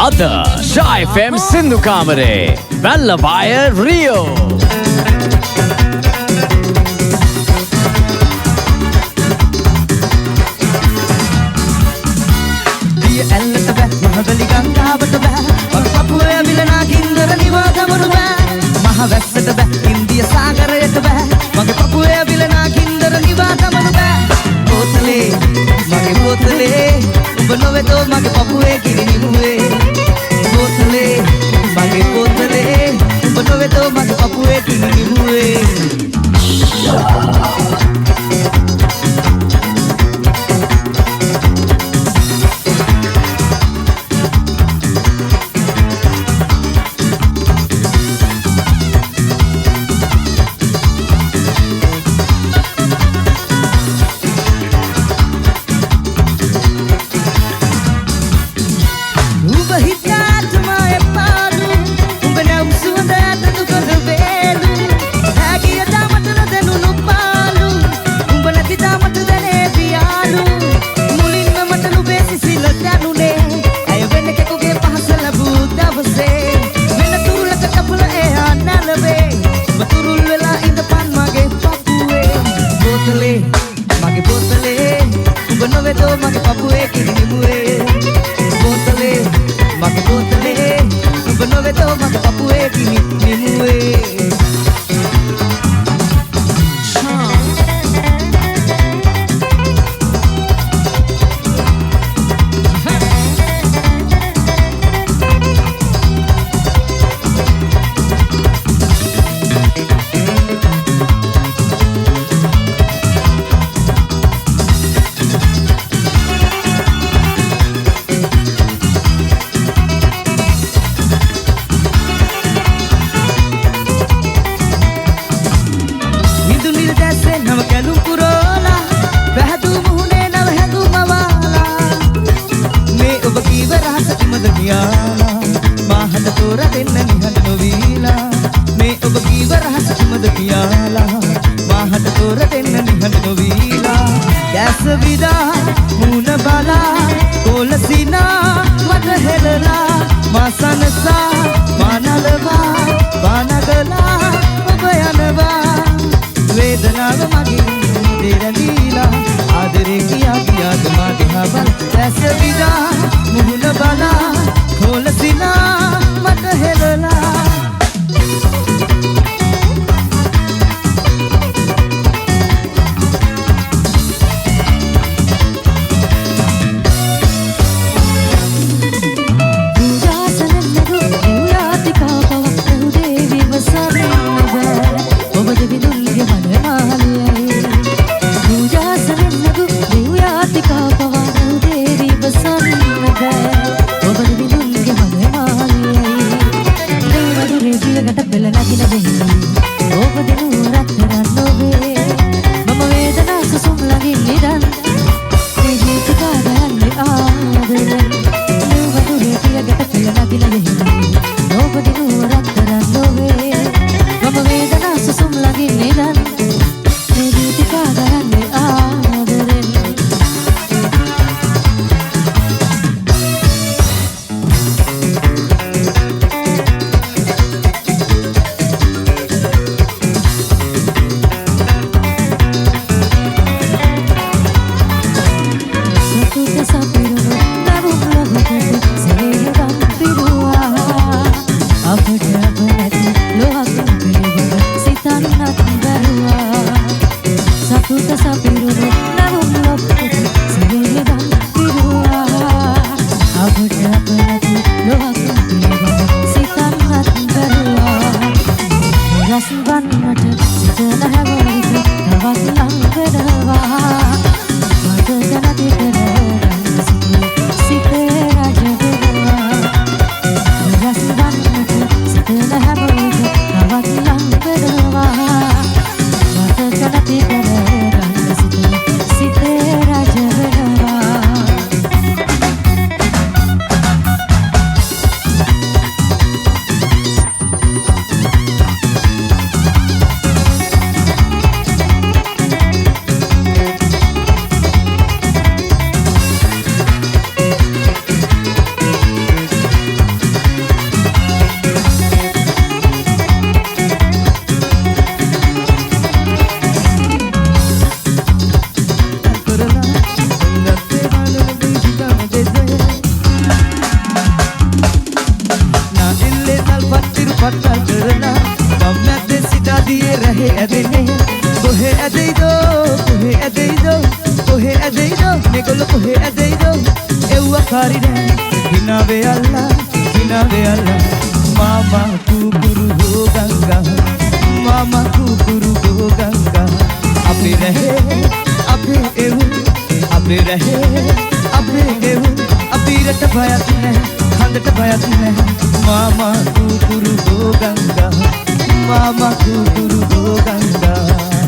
අද Shy FM සින්දු කාමරේ Wellawaya Rio දිය ඇල්ලට බෑ මහවැලි ගංගාවට බෑ මගේ පපුවේ ඇවිලනා ගින්දර නිවා ගමනු බෑ මහ වැස්සට බෑ ඉන්දිය සාගරයට බෑ මගේ පපුවේ ඇවිලනා ගින්දර නිවා ගමනු බෑ බෝතලේ මගේ බෝතලේ උඹ නොවේතෝ මගේ පපුවේ කිරි නිමුවේ බෝතලේ මගේ බෝතලේ උඹ නොවේතෝ මගේ පපුවේ කිරි නිමුවේ මුල කොහේ ඇදෙයිද එව්ව කාරිනේ හිනාවේ අල්ලා මාමා කුකුරු ගෝ ගංගා මාමා කුකුරු ගෝ ගංගා අපේ රහේ අපේ එවුන් අපේ රහේ අපේ එවුන් අපිරට බයක් නැහැ හඳට බයක් නැහැ මාමා කුකුරු ගෝ ගංගා මාමා කුකුරු ගෝ ගංගා